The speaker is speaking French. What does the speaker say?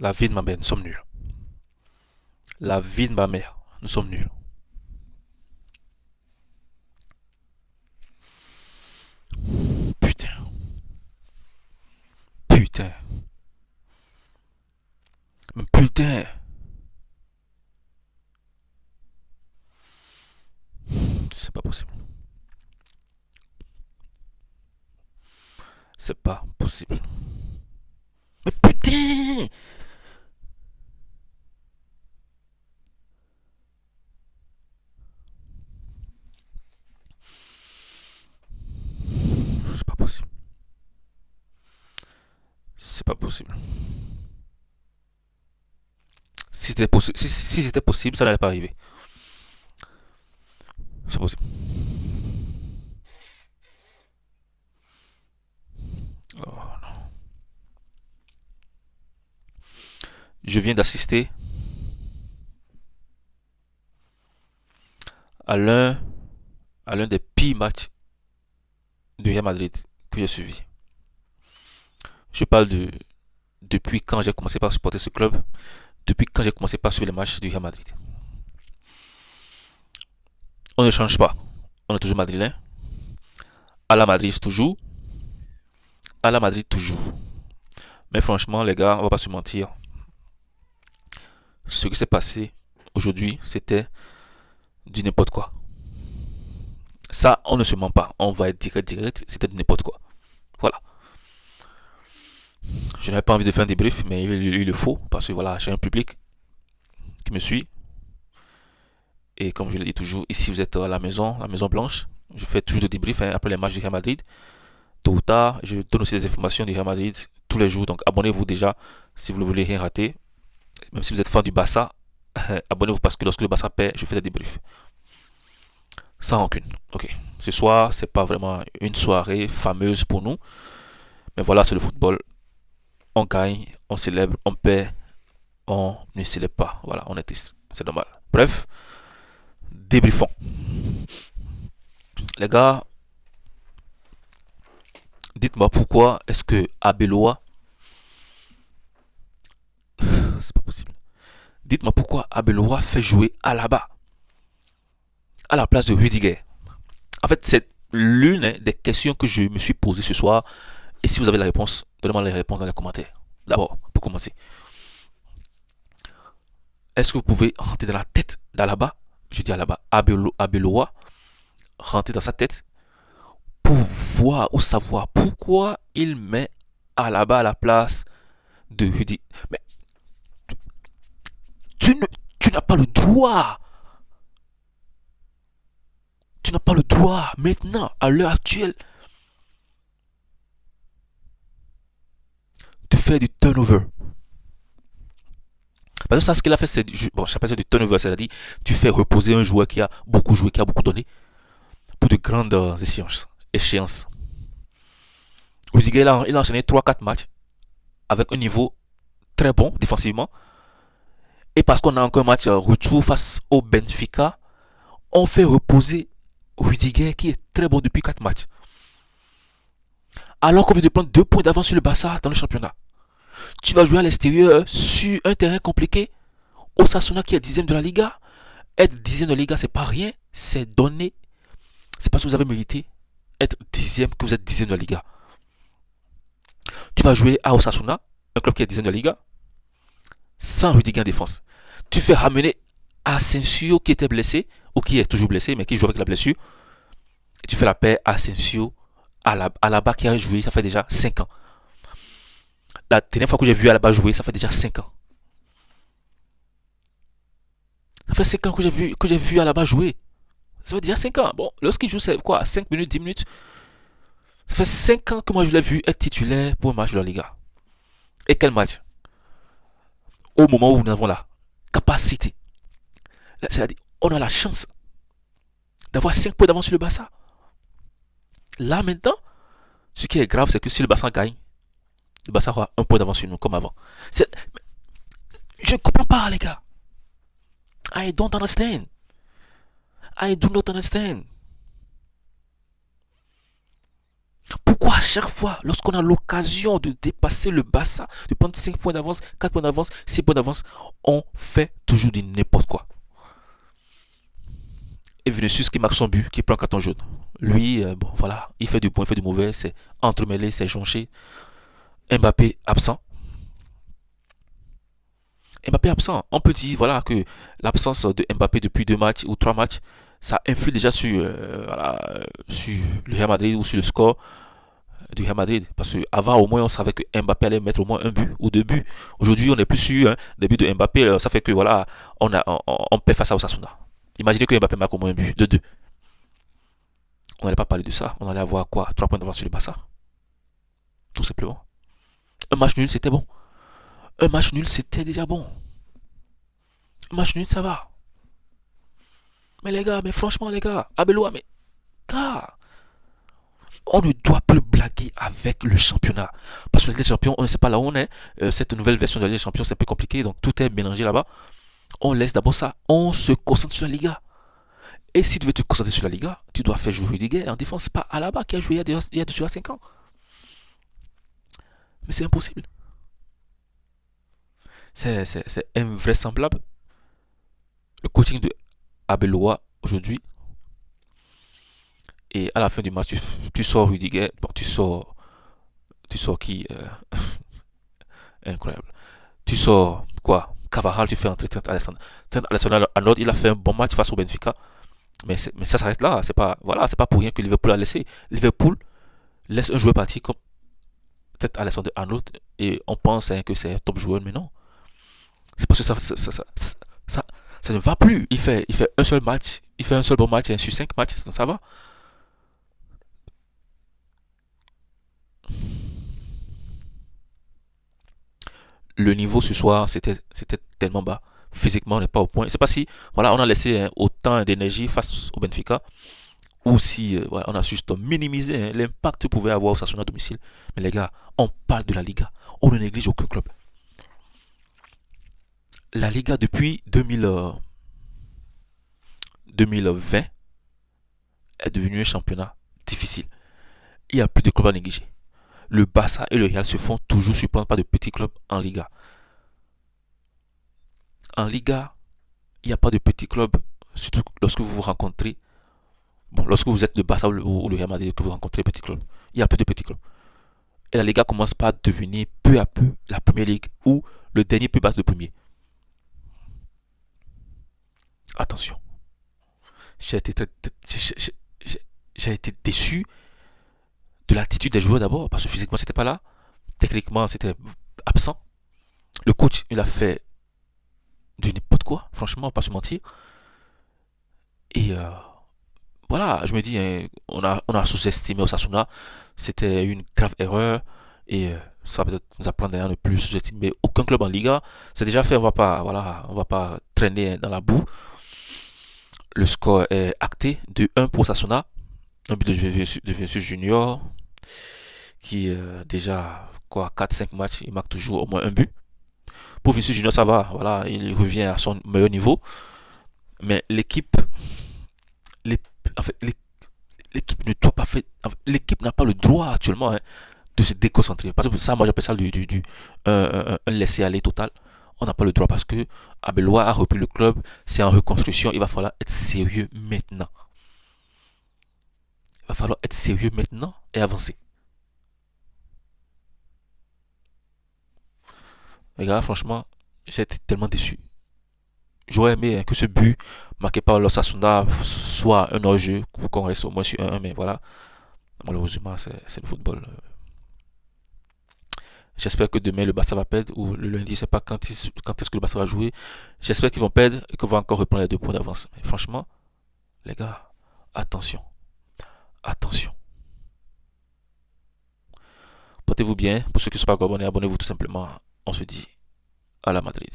La vie de ma mère, nous sommes nuls. La vie de ma mère, nous sommes nuls. Putain, putain, mais putain. C'est pas possible. C'est pas possible. Mais putain. C'est pas possible. C'est pas possible. Si c'était possible, ça n'allait pas arriver. C'est possible. Oh. Je viens d'assister à l'un à l'un des pires matchs de Real Madrid que j'ai suivi. Je parle de depuis quand j'ai commencé par supporter ce club, depuis quand j'ai commencé par suivre les matchs du Real Madrid. On ne change pas. On est toujours madrilène. À la Madrid toujours. À la Madrid toujours. Mais franchement, les gars, on va pas se mentir. Ce qui s'est passé aujourd'hui, c'était du n'importe quoi. Ça, on ne se ment pas. On va être direct. C'était du n'importe quoi. Voilà. Je n'avais pas envie de faire un débrief, mais il le faut. Parce que voilà, j'ai un public qui me suit. Et comme je le dis toujours, ici vous êtes à la Maison Blanche. Je fais toujours des débriefs après les matchs du Real Madrid. Tôt ou tard, je donne aussi des informations du Real Madrid tous les jours. Donc abonnez-vous déjà si vous ne voulez rien rater. Même si vous êtes fan du Barça, abonnez-vous parce que lorsque le Barça perd, je fais des débriefs. Sans rancune. Ok. Ce soir, c'est pas vraiment une soirée fameuse pour nous. Mais voilà, c'est le football. On gagne, on célèbre, on perd, on ne célèbre pas. Voilà, on est triste. C'est normal. Bref, débriefons. Les gars, dites-moi pourquoi est-ce que Abeloa. C'est pas possible. Dites-moi pourquoi Abeloa fait jouer Alaba à la place de Rudiger. En fait, c'est l'une des questions que je me suis posée ce soir. Et si vous avez la réponse, donnez-moi les réponses dans les commentaires. D'abord, pour commencer, est-ce que vous pouvez rentrer dans la tête d'Alaba, je dis Alaba, Abeloa, rentrer dans sa tête pour voir ou savoir pourquoi il met Alaba à la place de Rudy. Mais tu ne, tu n'as pas le droit. Tu n'as pas le droit maintenant, à l'heure actuelle, de faire du turnover. Parce que ça, ce qu'il a fait, c'est bon, j'appelle ça du turnover, c'est-à-dire tu fais reposer un joueur qui a beaucoup joué, qui a beaucoup donné pour de grandes échéances. Rudiger, il a enchaîné 3 4 matchs avec un niveau très bon défensivement. Et parce qu'on a encore un match retour face au Benfica, on fait reposer Rudiger qui est très bon depuis 4 matchs. Alors qu'on vient de prendre 2 points d'avance sur le Barça dans le championnat. Tu vas jouer à l'extérieur sur un terrain compliqué. Osasuna qui est 10ème de la Liga. Être 10ème de la Liga, c'est pas rien. C'est donné. C'est parce que vous avez mérité être 10ème que vous êtes 10ème de la Liga. Tu vas jouer à Osasuna, un club qui est 10ème de la Liga, sans Rudiger en défense. Tu fais ramener Asensio qui était blessé, ou qui est toujours blessé, mais qui joue avec la blessure. Et tu fais la paix Asensio Alaba qui a joué, ça fait déjà 5 ans. La dernière fois que j'ai vu Alaba jouer, ça fait déjà 5 ans. Ça fait 5 ans que j'ai vu Alaba jouer. Ça fait déjà 5 ans. Bon, lorsqu'il joue, c'est quoi 5 minutes, 10 minutes. Ça fait 5 ans que moi je l'ai vu être titulaire pour un match de la Liga. Et quel match? Au moment où nous avons la capacité, c'est-à-dire on a la chance d'avoir 5 points d'avance sur le Barça. Là maintenant, ce qui est grave, c'est que si le Barça gagne, le Barça aura un point d'avance sur nous comme avant. C'est- Je ne comprends pas, les gars. I don't understand. I do not understand. Pourquoi à chaque fois, lorsqu'on a l'occasion de dépasser le Barça, de prendre 5 points d'avance, 4 points d'avance, 6 points d'avance, on fait toujours du n'importe quoi? Et Vinicius qui marque son but, qui prend un carton jaune. Lui, bon, voilà, il fait du bon, il fait du mauvais, c'est entremêlé, c'est jonché. Mbappé absent. Mbappé absent. On peut dire voilà, que l'absence de Mbappé depuis 2 matchs ou 3 matchs, ça influe déjà sur, voilà, sur le Real Madrid ou sur le score du Real Madrid. Parce qu'avant, au moins, on savait que Mbappé allait mettre au moins un but ou 2 buts. Aujourd'hui, on n'est plus sûr, hein, des buts de Mbappé. Ça fait que voilà, on perd face à Osasuna. Imaginez que Mbappé marque au moins un but, de 2. On n'allait pas parler de ça. On allait avoir quoi? 3 points d'avance sur le Barça. Tout simplement. Un match nul, c'était bon. Un match nul, c'était déjà bon. Un match nul, ça va. Mais les gars, mais franchement, les gars, Abeloa, mais gars, on ne doit plus blaguer avec le championnat. Parce que la Ligue des Champions, on ne sait pas là où on est. Cette nouvelle version de la Ligue des Champions, c'est un peu compliqué. Donc tout est mélangé là-bas. On laisse d'abord ça. On se concentre sur la Liga. Et si tu veux te concentrer sur la Liga, tu dois faire jouer Rudiger en défense. C'est pas Alaba qui a joué il y a déjà 5 ans. Mais c'est impossible. C'est invraisemblable. Le coaching de Abeloa aujourd'hui. Et à la fin du match, tu sors Rudiger. Bon, tu sors qui incroyable. Tu sors quoi? Cavaral, tu fais entrer Trent Alexander. Trent Alexander-Arnold, il a fait un bon match face au Benfica. Mais ça s'arrête là. C'est pas, voilà, c'est pas pour rien que Liverpool a laissé. Liverpool laisse un joueur partir comme Trent Alexander-Arnold et on pense, hein, que c'est un top joueur, mais non. C'est parce que ça, ça ne va plus. Il fait un seul match. Il fait un seul bon match, hein, sur 5 matchs. Donc ça va. Le niveau ce soir, c'était tellement bas. Physiquement, on n'est pas au point. C'est pas si, voilà, on a laissé, hein, autant d'énergie face au Benfica, ou si, voilà, on a juste minimisé, hein, l'impact que pouvait avoir au Sassuolo à domicile. Mais les gars, on parle de la Liga. On ne néglige aucun club. La Liga depuis 2020 est devenue un championnat difficile. Il n'y a plus de clubs à négliger. Le Barça et le Real se font toujours surprendre par de petits clubs en Liga. En Liga, il n'y a pas de petits clubs, surtout lorsque vous vous rencontrez. Bon, lorsque vous êtes le Barça ou le Real Madrid, que vous rencontrez les petits clubs, il y a plus de petits clubs. Et la Liga commence par devenir peu à peu la première ligue où le dernier peut battre le premier. Attention, j'ai été, j'ai été déçu de l'attitude des joueurs d'abord, parce que physiquement c'était pas là, techniquement c'était absent. Le coach, il a fait du n'importe quoi, franchement, pas se mentir. Et voilà, je me dis, hein, on a sous-estimé Osasuna. C'était une grave erreur. Et ça va peut-être nous apprendre à ne plus sous-estimer aucun club en Liga. C'est déjà fait, on va pas, voilà, on va pas traîner dans la boue. Le score est acté de 1 pour Osasuna. Un but de Vinicius Junior qui, déjà quoi, 4 5 matchs, il marque toujours au moins un but. Pour Vinicius Junior, ça va, voilà, il revient à son meilleur niveau. Mais l'équipe, les, en fait, l'équipe ne doit pas faire, l'équipe n'a pas le droit actuellement, hein, de se déconcentrer. Parce que ça, moi j'appelle ça un laisser-aller total. On n'a pas le droit parce que Abeloa a repris le club, c'est en reconstruction, il va falloir être sérieux maintenant. Il va falloir être sérieux maintenant et avancer. Les gars, franchement, j'ai été tellement déçu. J'aurais aimé, hein, que ce but marqué par l'Osasuna soit un hors-jeu pour qu'on reste au moins sur 1-1, mais voilà, malheureusement, c'est le football. J'espère que demain le Barça va perdre ou le lundi, je ne sais pas quand est-ce que le Barça va jouer. J'espère qu'ils vont perdre et qu'on va encore reprendre les 2 points d'avance. Mais franchement, les gars, attention, attention. Portez-vous bien. Pour ceux qui ne sont pas abonnés, abonnez-vous tout simplement. On se dit à la Madrid.